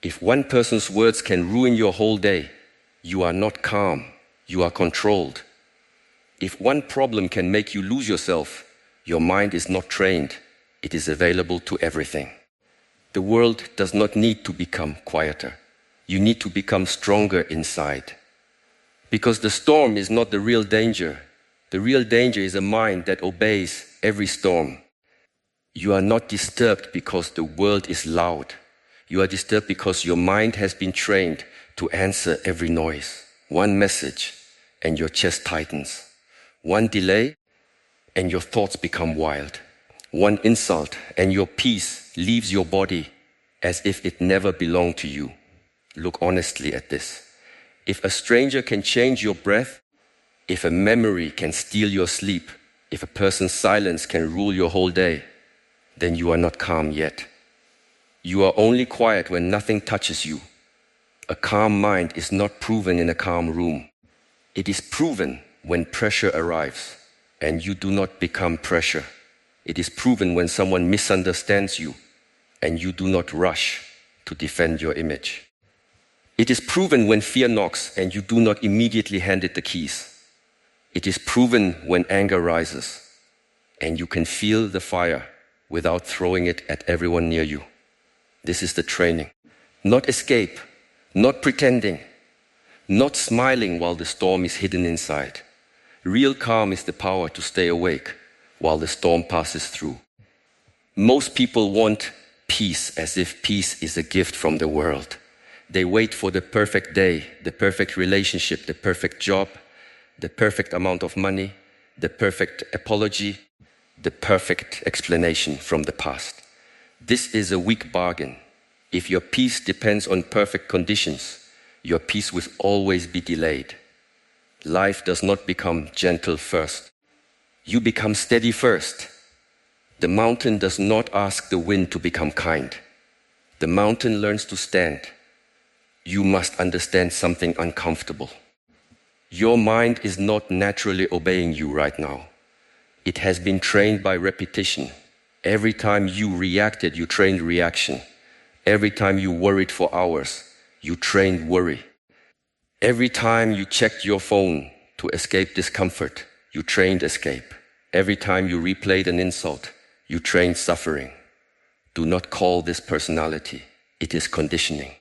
If one person's words can ruin your whole day, you are not calm, you are controlled. If one problem can make you lose yourself, your mind is not trained, it is available to everything. The world does not need to become quieter. You need to become stronger inside. Because the storm is not the real danger. The real danger is a mind that obeys every storm. You are not disturbed because the world is loud. You are disturbed because your mind has been trained to answer every noise. One message, and your chest tightens. One delay, and your thoughts become wild. One insult, and your peace leaves your body as if it never belonged to you. Look honestly at this. If a stranger can change your breath, if a memory can steal your sleep, if a person's silence can rule your whole day, then you are not calm yet. You are only quiet when nothing touches you. A calm mind is not proven in a calm room. It is proven when pressure arrives, and you do not become pressure. It is proven when someone misunderstands you, and you do not rush to defend your image. It is proven when fear knocks, and you do not immediately hand it the keys. It is proven when anger rises, and you can feel the fire without throwing it at everyone near you. This is the training. Not escape, not pretending, not smiling while the storm is hidden inside. Real calm is the power to stay awake while the storm passes through. Most people want peace as if peace is a gift from the world. They wait for the perfect day, the perfect relationship, the perfect job, the perfect amount of money, the perfect apology, the perfect explanation from the past. This is a weak bargain. If your peace depends on perfect conditions, your peace will always be delayed. Life does not become gentle first. You become steady first. The mountain does not ask the wind to become kind. The mountain learns to stand. You must understand something uncomfortable. Your mind is not naturally obeying you right now. It has been trained by repetition. Every time you reacted, you trained reaction. Every time you worried for hours, you trained worry. Every time you checked your phone to escape discomfort, you trained escape. Every time you replayed an insult, you trained suffering. Do not call this personality. It is conditioning.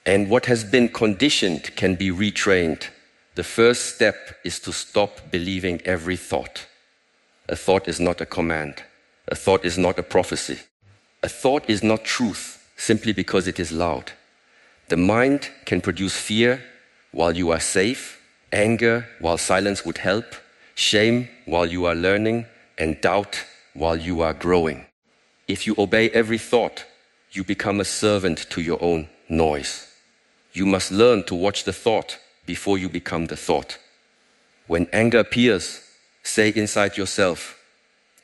And what has been conditioned can be retrained. The first step is to stop believing every thought. A thought is not a command. A thought is not a prophecy. A thought is not truth simply because it is loud. The mind can produce fear while you are safe, anger while silence would help, shame while you are learning, and doubt while you are growing. If you obey every thought, you become a servant to your own noise. You must learn to watch the thought before you become the thought. When anger appears, say inside yourself,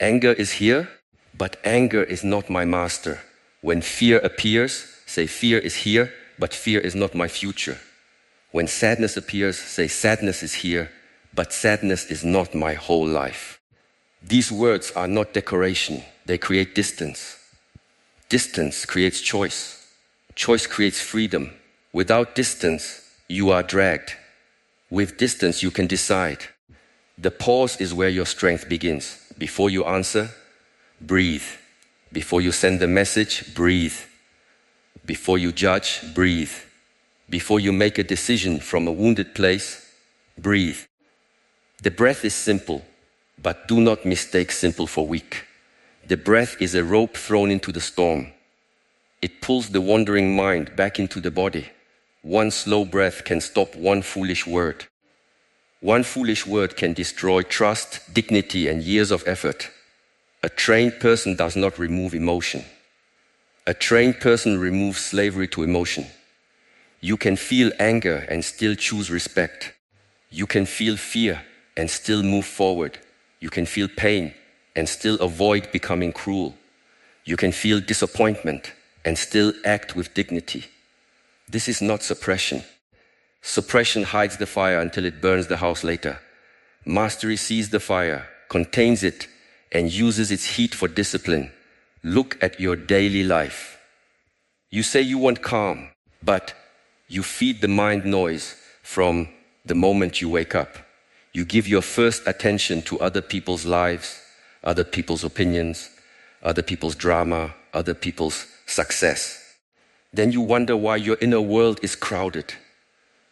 anger is here, but anger is not my master. When fear appears, say fear is here, but fear is not my future. When sadness appears, say sadness is here, but sadness is not my whole life. These words are not decoration, they create distance. Distance creates choice. Choice creates freedom. Without distance, you are dragged. With distance, you can decide. The pause is where your strength begins. Before you answer, breathe. Before you send a message, breathe. Before you judge, breathe. Before you make a decision from a wounded place, breathe. The breath is simple, but do not mistake simple for weak. The breath is a rope thrown into the storm. It pulls the wandering mind back into the body. One slow breath can stop one foolish word. One foolish word can destroy trust, dignity, and years of effort. A trained person does not remove emotion. A trained person removes slavery to emotion. You can feel anger and still choose respect. You can feel fear and still move forward. You can feel pain and still avoid becoming cruel. You can feel disappointment and still act with dignity. This is not suppression. Suppression hides the fire until it burns the house later. Mastery sees the fire, contains it, and uses its heat for discipline. Look at your daily life. You say you want calm, but you feed the mind noise from the moment you wake up. You give your first attention to other people's lives, other people's opinions, other people's drama, other people's success. Then you wonder why your inner world is crowded.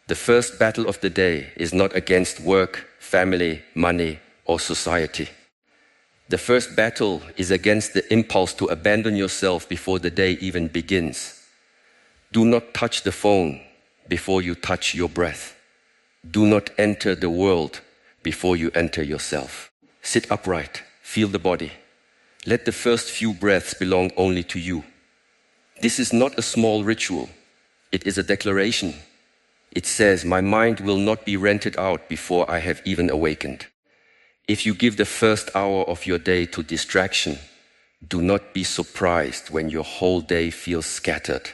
The first battle of the day is not against work, family, money, or society. The first battle is against the impulse to abandon yourself before the day even begins. Do not touch the phone before you touch your breath. Do not enter the world before you enter yourself. Sit upright, feel the body. Let the first few breaths belong only to you. This is not a small ritual. It is a declaration. It says, my mind will not be rented out before I have even awakened. If you give the first hour of your day to distraction, do not be surprised when your whole day feels scattered.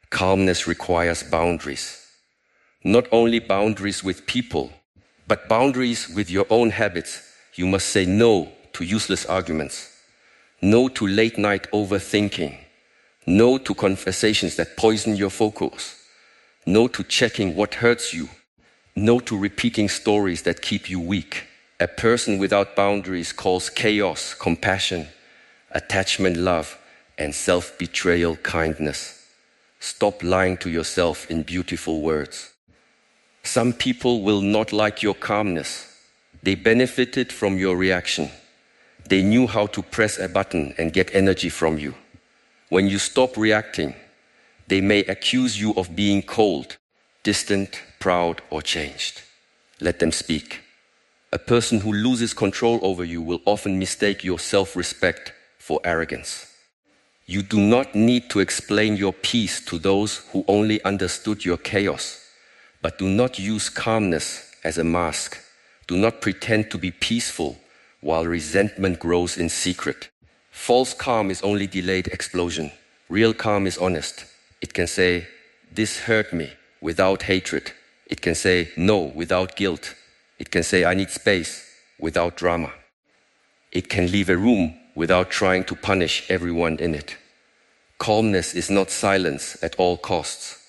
Calmness requires boundaries. Not only boundaries with people, but boundaries with your own habits. You must say no to useless arguments, no to late night overthinking, no to conversations that poison your focus, no to checking what hurts you, no to repeating stories that keep you weak. A person without boundaries calls chaos compassion, attachment love, and self-betrayal kindness. Stop lying to yourself in beautiful words. Some people will not like your calmness. They benefited from your reaction. They knew how to press a button and get energy from you. When you stop reacting, they may accuse you of being cold, distant, proud, or changed. Let them speak. A person who loses control over you will often mistake your self-respect for arrogance. You do not need to explain your peace to those who only understood your chaos. But do not use calmness as a mask. Do not pretend to be peaceful while resentment grows in secret. False calm is only delayed explosion. Real calm is honest. It can say, this hurt me, without hatred. It can say no without guilt. It can say I need space without drama. It can leave a room without trying to punish everyone in it. Calmness is not silence at all costs.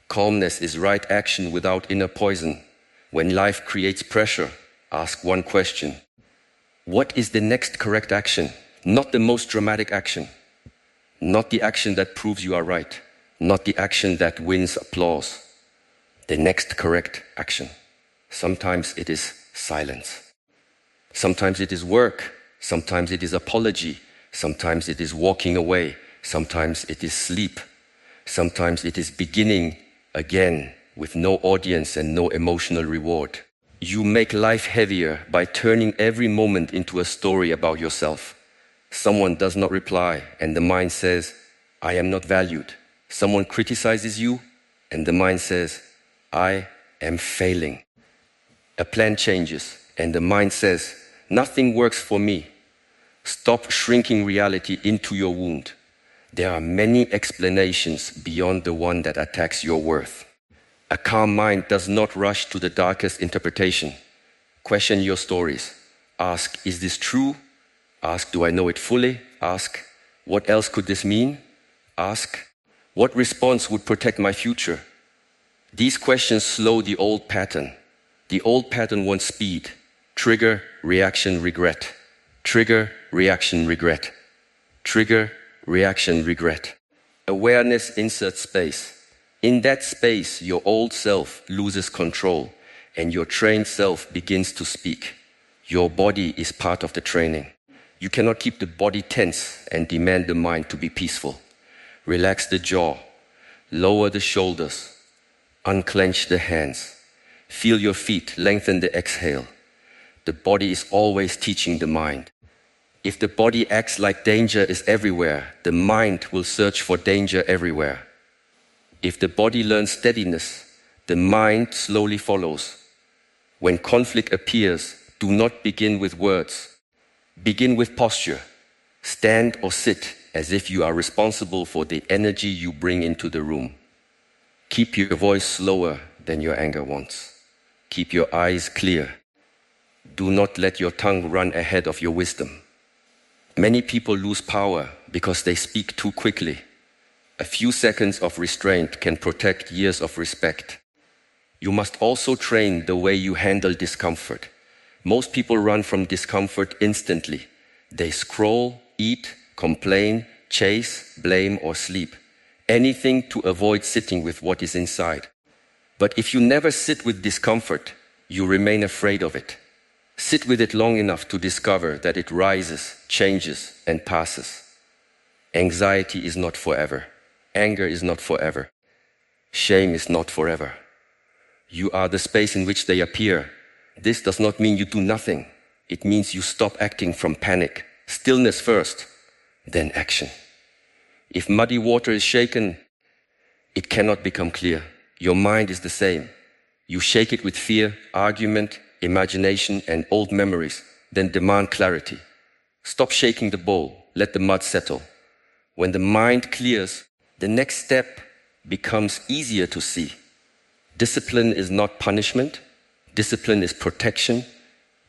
Calmness is right action without inner poison. When life creates pressure, ask one question. What is the next correct action? Not the most dramatic action. Not the action that proves you are right. Not the action that wins applause. The next correct action. Sometimes it is silence. Sometimes it is work. Sometimes it is apology. Sometimes it is walking away. Sometimes it is sleep. Sometimes it is beginning again with no audience and no emotional reward. You make life heavier by turning every moment into a story about yourself. Someone does not reply and the mind says, I am not valued. Someone criticizes you and the mind says, I am failing. A plan changes and the mind says, nothing works for me. Stop shrinking reality into your wound. There are many explanations beyond the one that attacks your worth. A calm mind does not rush to the darkest interpretation. Question your stories. Ask, is this true? Ask, do I know it fully? Ask, what else could this mean? Ask, what response would protect my future? These questions slow the old pattern. The old pattern wants speed. Trigger, reaction, regret. Trigger, reaction, regret. Trigger, reaction, regret. Awareness inserts space. In that space, your old self loses control and your trained self begins to speak. Your body is part of the training. You cannot keep the body tense and demand the mind to be peaceful. Relax the jaw, lower the shoulders, unclench the hands. Feel your feet, lengthen the exhale. The body is always teaching the mind. If the body acts like danger is everywhere, the mind will search for danger everywhere. If the body learns steadiness, the mind slowly follows. When conflict appears, do not begin with words. Begin with posture. Stand or sit as if you are responsible for the energy you bring into the room. Keep your voice slower than your anger wants. Keep your eyes clear. Do not let your tongue run ahead of your wisdom. Many people lose power because they speak too quickly. A few seconds of restraint can protect years of respect. You must also train the way you handle discomfort. Most people run from discomfort instantly. They scroll, eat, complain, chase, blame, or sleep. Anything to avoid sitting with what is inside. But if you never sit with discomfort, you remain afraid of it. Sit with it long enough to discover that it rises, changes, and passes. Anxiety is not forever. Anger is not forever. Shame is not forever. You are the space in which they appear. This does not mean you do nothing. It means you stop acting from panic. Stillness first, then action. If muddy water is shaken, it cannot become clear. Your mind is the same. You shake it with fear, argument, imagination, and old memories, then demand clarity. Stop shaking the bowl. Let the mud settle. When the mind clears, the next step becomes easier to see. Discipline is not punishment. Discipline is protection.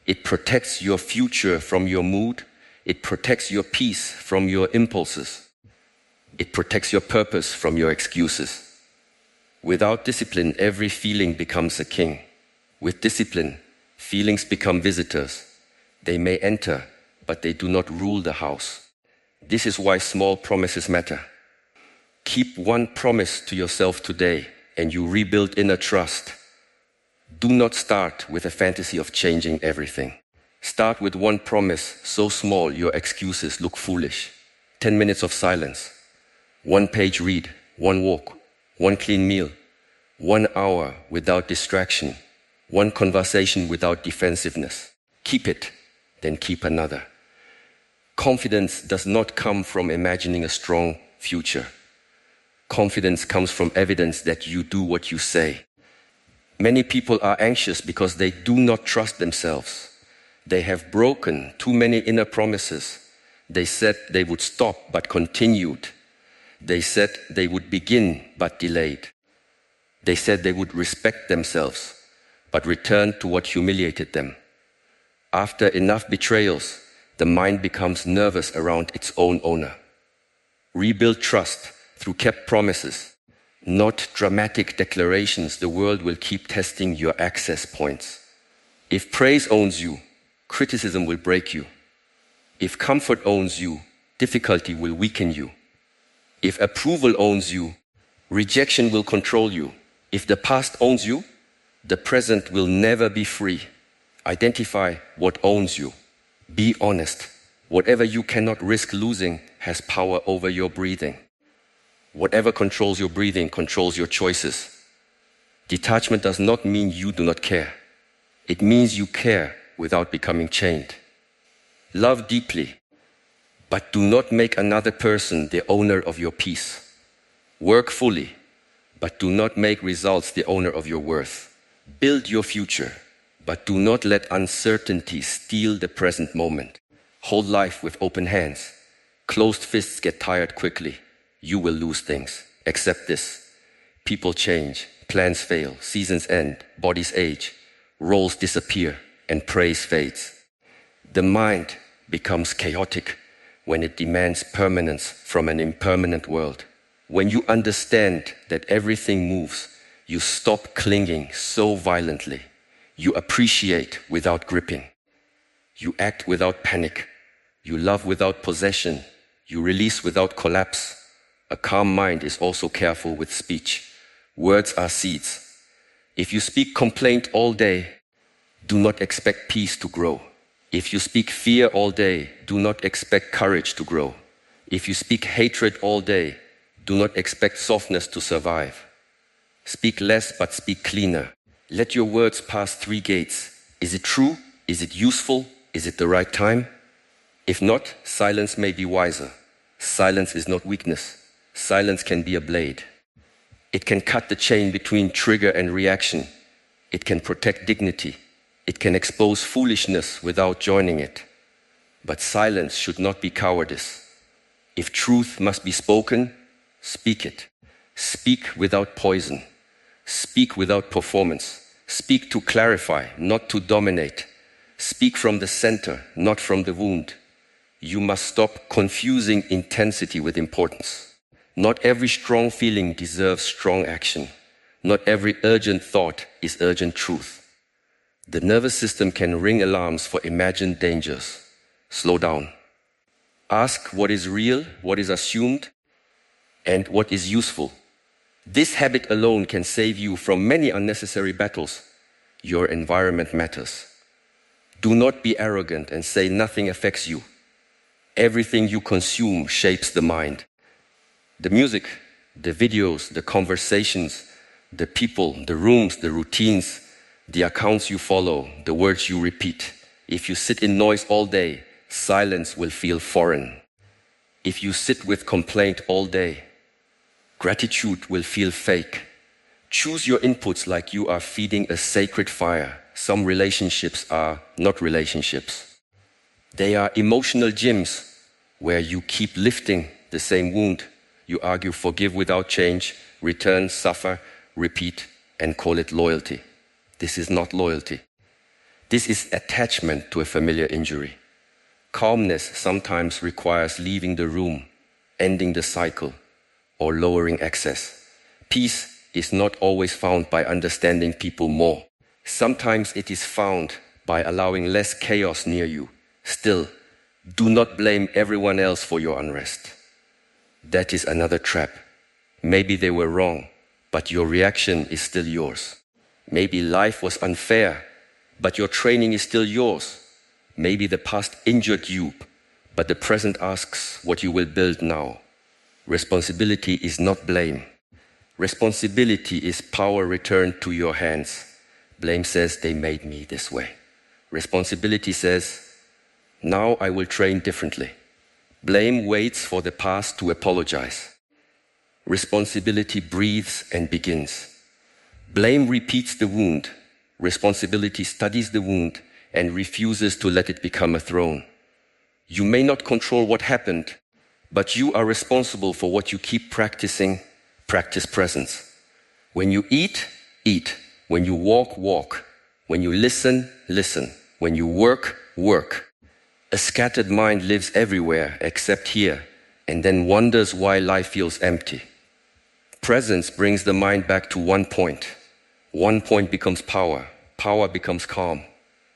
It protects your future from your mood. It protects your peace from your impulses. It protects your purpose from your excuses. Without discipline, every feeling becomes a king. With discipline, feelings become visitors. They may enter, but they do not rule the house. This is why small promises matter. Keep one promise to yourself today, and you rebuild inner trust. Do not start with a fantasy of changing everything. Start with one promise so small your excuses look foolish. 10 minutes of silence. 1 page read. 1 walk. 1 clean meal. 1 hour without distraction. 1 conversation without defensiveness. Keep it, then keep another. Confidence does not come from imagining a strong future. Confidence comes from evidence that you do what you say. Many people are anxious because they do not trust themselves. They have broken too many inner promises. They said they would stop but continued. They said they would begin but delayed. They said they would respect themselves but returned to what humiliated them. After enough betrayals, the mind becomes nervous around its own owner. Rebuild trust through kept promises, not dramatic declarations. The world will keep testing your access points. If praise owns you, criticism will break you. If comfort owns you, difficulty will weaken you. If approval owns you, rejection will control you. If the past owns you, the present will never be free. Identify what owns you. Be honest. Whatever you cannot risk losing has power over your breathing. Whatever controls your breathing controls your choices. Detachment does not mean you do not care. It means you care without becoming chained. Love deeply, but do not make another person the owner of your peace. Work fully, but do not make results the owner of your worth. Build your future, but do not let uncertainty steal the present moment. Hold life with open hands. Closed fists get tired quickly. You will lose things. Accept this. People change, plans fail, seasons end, bodies age, roles disappear, and praise fades. The mind becomes chaotic when it demands permanence from an impermanent world. When you understand that everything moves, you stop clinging so violently. You appreciate without gripping. You act without panic. You love without possession. You release without collapse. A calm mind is also careful with speech. Words are seeds. If you speak complaint all day, do not expect peace to grow. If you speak fear all day, do not expect courage to grow. If you speak hatred all day, do not expect softness to survive. Speak less, but speak cleaner. Let your words pass 3 gates. Is it true? Is it useful? Is it the right time? If not, silence may be wiser. Silence is not weakness. Silence can be a blade. It can cut the chain between trigger and reaction. It can protect dignity. It can expose foolishness without joining it. But silence should not be cowardice. If truth must be spoken, speak it. Speak without poison. Speak without performance. Speak to clarify, not to dominate. Speak from the center, not from the wound. You must stop confusing intensity with importance. Not every strong feeling deserves strong action. Not every urgent thought is urgent truth. The nervous system can ring alarms for imagined dangers. Slow down. Ask what is real, what is assumed, and what is useful. This habit alone can save you from many unnecessary battles. Your environment matters. Do not be arrogant and say nothing affects you. Everything you consume shapes the mind. The music, the videos, the conversations, the people, the rooms, the routines, the accounts you follow, the words you repeat. If you sit in noise all day, silence will feel foreign. If you sit with complaint all day, gratitude will feel fake. Choose your inputs like you are feeding a sacred fire. Some relationships are not relationships. They are emotional gyms where you keep lifting the same wound. You argue, forgive without change, return, suffer, repeat, and call it loyalty. This is not loyalty. This is attachment to a familiar injury. Calmness sometimes requires leaving the room, ending the cycle, or lowering excess. Peace is not always found by understanding people more. Sometimes it is found by allowing less chaos near you. Still, do not blame everyone else for your unrest. That is another trap. Maybe they were wrong, but your reaction is still yours. Maybe life was unfair, but your training is still yours. Maybe the past injured you, but the present asks what you will build now. Responsibility is not blame. Responsibility is power returned to your hands. Blame says they made me this way. Responsibility says, now I will train differently. Blame waits for the past to apologize. Responsibility breathes and begins. Blame repeats the wound. Responsibility studies the wound and refuses to let it become a throne. You may not control what happened, but you are responsible for what you keep practicing. Practice presence. When you eat, eat. When you walk, walk. When you listen, listen. When you work, work. A scattered mind lives everywhere except here, and then wonders why life feels empty. Presence brings the mind back to one point. One point becomes power. Power becomes calm.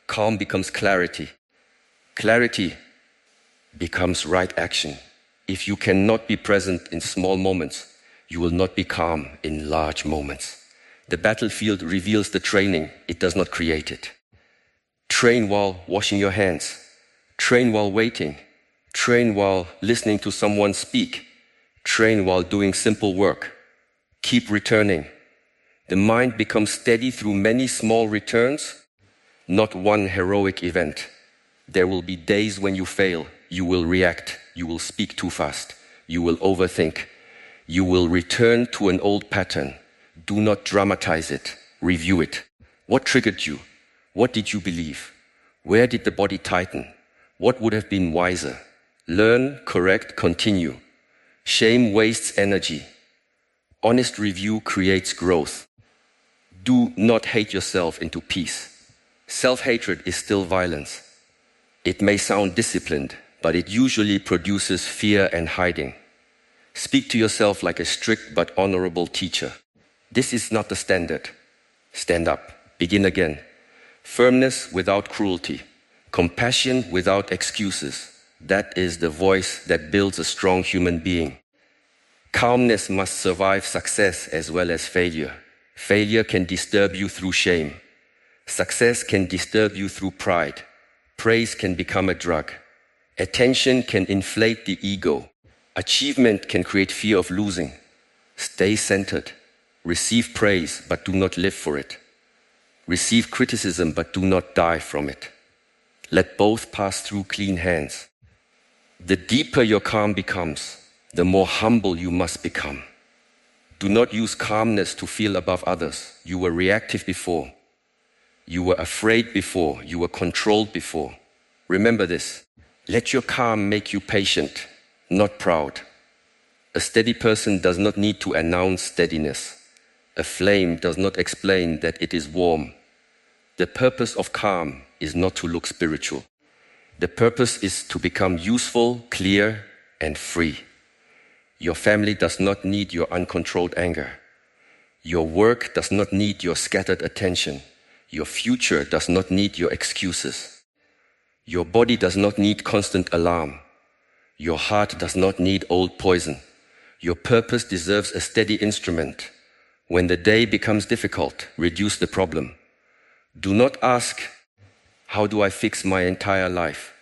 Calm becomes clarity. Clarity becomes right action. If you cannot be present in small moments, you will not be calm in large moments. The battlefield reveals the training, it does not create it. Train while washing your hands. Train while waiting. Train while listening to someone speak. Train while doing simple work. Keep returning. The mind becomes steady through many small returns, not one heroic event. There will be days when you fail. You will react. You will speak too fast. You will overthink. You will return to an old pattern. Do not dramatize it. Review it. What triggered you? What did you believe? Where did the body tighten? What would have been wiser? Learn, correct, continue. Shame wastes energy. Honest review creates growth. Do not hate yourself into peace. Self-hatred is still violence. It may sound disciplined, but it usually produces fear and hiding. Speak to yourself like a strict but honorable teacher. This is not the standard. Stand up. Begin again. Firmness without cruelty. Compassion without excuses. That is the voice that builds a strong human being. Calmness must survive success as well as failure. Failure can disturb you through shame. Success can disturb you through pride. Praise can become a drug. Attention can inflate the ego. Achievement can create fear of losing. Stay centered. Receive praise, but do not live for it. Receive criticism, but do not die from it. Let both pass through clean hands. The deeper your calm becomes, the more humble you must become. Do not use calmness to feel above others. You were reactive before. You were afraid before. You were controlled before. Remember this. Let your calm make you patient, not proud. A steady person does not need to announce steadiness. A flame does not explain that it is warm. The purpose of calm is not to look spiritual. The purpose is to become useful, clear, and free. Your family does not need your uncontrolled anger. Your work does not need your scattered attention. Your future does not need your excuses. Your body does not need constant alarm. Your heart does not need old poison. Your purpose deserves a steady instrument. When the day becomes difficult, reduce the problem. Do not ask, how do I fix my entire life?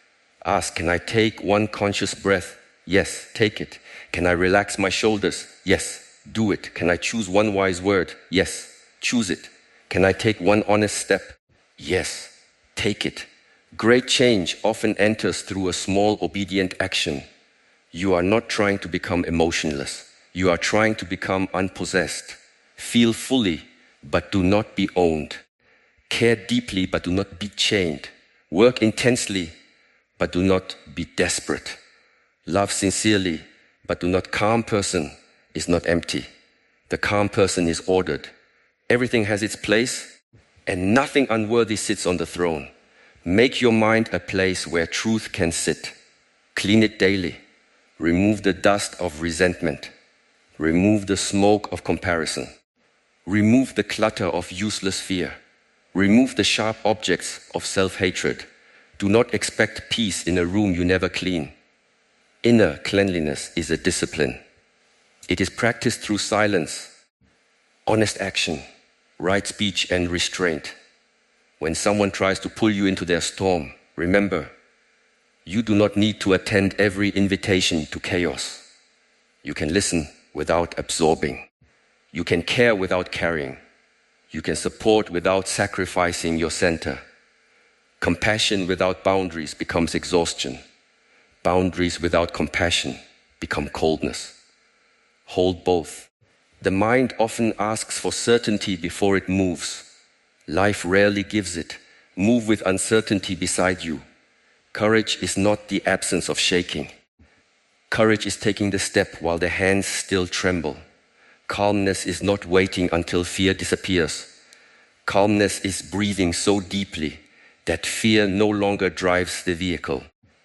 Ask, can I take one conscious breath? Yes, take it. Can I relax my shoulders? Yes, do it. Can I choose one wise word? Yes, choose it. Can I take one honest step? Yes, take it. Great change often enters through a small obedient action. You are not trying to become emotionless. You are trying to become unpossessed. Feel fully, but do not be owned. Care deeply, but do not be chained. Work intensely, but do not be desperate. Love sincerely, but do not. Calm person is not empty. The calm person is ordered. Everything has its place, and nothing unworthy sits on the throne. Make your mind a place where truth can sit. Clean it daily. Remove the dust of resentment. Remove the smoke of comparison. Remove the clutter of useless fear. Remove the sharp objects of self-hatred. Do not expect peace in a room you never clean. Inner cleanliness is a discipline. It is practiced through silence, honest action, right speech, and restraint. When someone tries to pull you into their storm, remember, you do not need to attend every invitation to chaos. You can listen without absorbing. You can care without carrying. You can support without sacrificing your center. Compassion without boundaries becomes exhaustion. Boundaries without compassion become coldness. Hold both. The mind often asks for certainty before it moves. Life rarely gives it. Move with uncertainty beside you. Courage is not the absence of shaking. Courage is taking the step while the hands still tremble. Calmness is not waiting until fear disappears. Calmness is breathing so deeply that fear no longer drives the vehicle.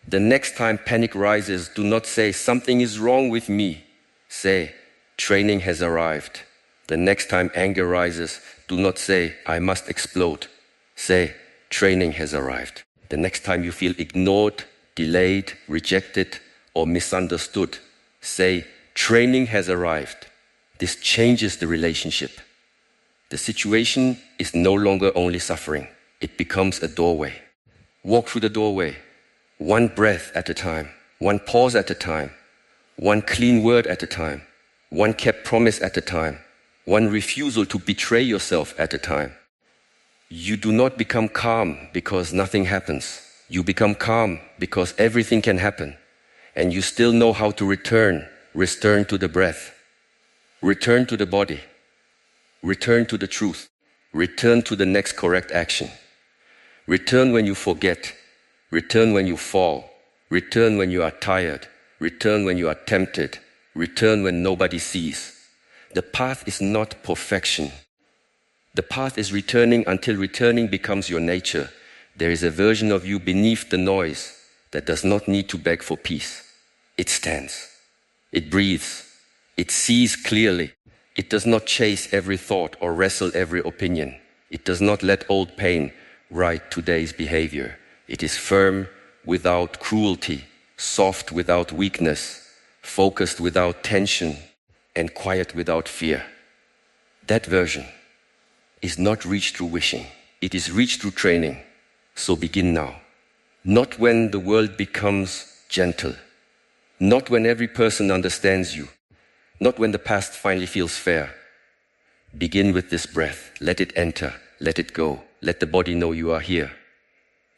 The next time panic rises, do not say, something is wrong with me. Say, training has arrived. The next time anger rises, do not say, I must explode. Say, training has arrived. The next time you feel ignored, delayed, rejected, or misunderstood, say, training has arrived. This changes the relationship. The situation is no longer only suffering. It becomes a doorway. Walk through the doorway, one breath at a time, one pause at a time, one clean word at a time, one kept promise at a time, one refusal to betray yourself at a time. You do not become calm because nothing happens. You become calm because everything can happen, and you still know how to return to the breath. Return to the body. Return to the truth. Return to the next correct action. Return when you forget. Return when you fall. Return when you are tired. Return when you are tempted. Return when nobody sees. The path is not perfection. The path is returning until returning becomes your nature. There is a version of you beneath the noise that does not need to beg for peace. It stands. It breathes. It sees clearly. It does not chase every thought or wrestle every opinion. It does not let old pain write today's behavior. It is firm without cruelty, soft without weakness, focused without tension, and quiet without fear. That version is not reached through wishing. It is reached through training. So begin now. Not when the world becomes gentle. Not when every person understands you. Not when the past finally feels fair. Begin with this breath. Let it enter. Let it go. Let the body know you are here.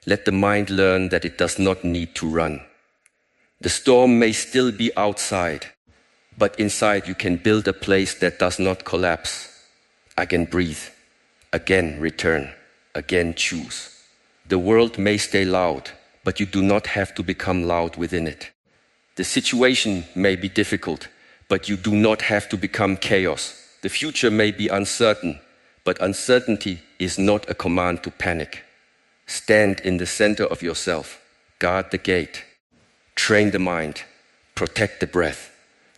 Let the mind learn that it does not need to run. The storm may still be outside, but inside you can build a place that does not collapse. Again breathe. Again return. Again choose. The world may stay loud, but you do not have to become loud within it. The situation may be difficult, but you do not have to become chaos. The future may be uncertain, but uncertainty is not a command to panic. Stand in the center of yourself. Guard the gate. Train the mind. Protect the breath.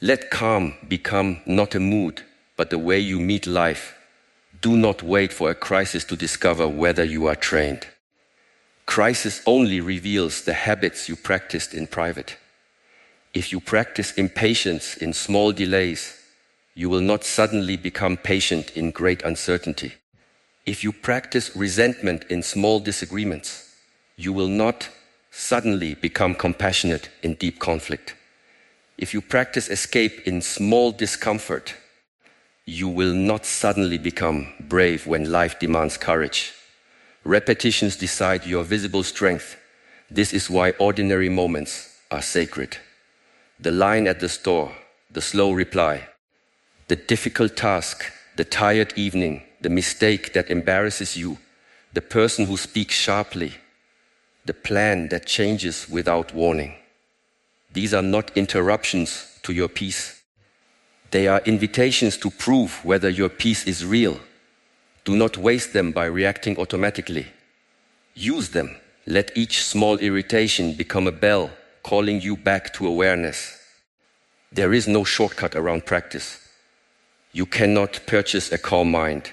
Let calm become not a mood, but the way you meet life. Do not wait for a crisis to discover whether you are trained. Crisis only reveals the habits you practiced in private. If you practice impatience in small delays, you will not suddenly become patient in great uncertainty. If you practice resentment in small disagreements, you will not suddenly become compassionate in deep conflict. If you practice escape in small discomfort, you will not suddenly become brave when life demands courage. Repetitions decide your visible strength. This is why ordinary moments are sacred. The line at the store, the slow reply, the difficult task, the tired evening, the mistake that embarrasses you, the person who speaks sharply, the plan that changes without warning. These are not interruptions to your peace. They are invitations to prove whether your peace is real. Do not waste them by reacting automatically. Use them. Let each small irritation become a bell calling you back to awareness. There is no shortcut around practice. You cannot purchase a calm mind.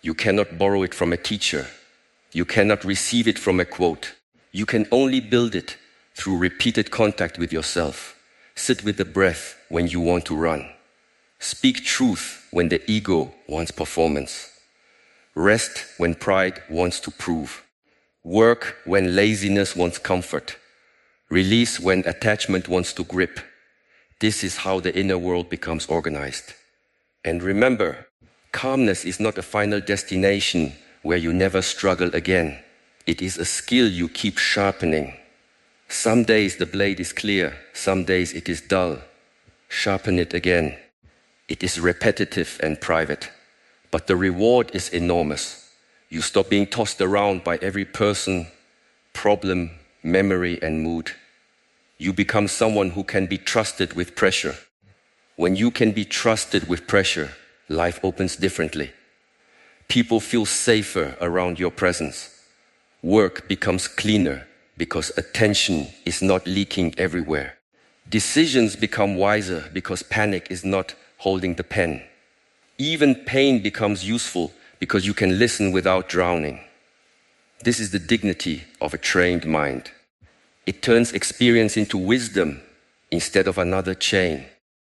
You cannot borrow it from a teacher. You cannot receive it from a quote. You can only build it through repeated contact with yourself. Sit with the breath when you want to run. Speak truth when the ego wants performance. Rest when pride wants to prove. Work when laziness wants comfort. Release when attachment wants to grip. This is how the inner world becomes organized. And remember, calmness is not a final destination where you never struggle again. It is a skill you keep sharpening. Some days the blade is clear, some days it is dull. Sharpen it again. It is repetitive and private, but the reward is enormous. You stop being tossed around by every person, problem, memory, and mood. You become someone who can be trusted with pressure. When you can be trusted with pressure, life opens differently. People feel safer around your presence. Work becomes cleaner because attention is not leaking everywhere. Decisions become wiser because panic is not holding the pen. Even pain becomes useful because you can listen without drowning. This is the dignity of a trained mind. It turns experience into wisdom instead of another chain.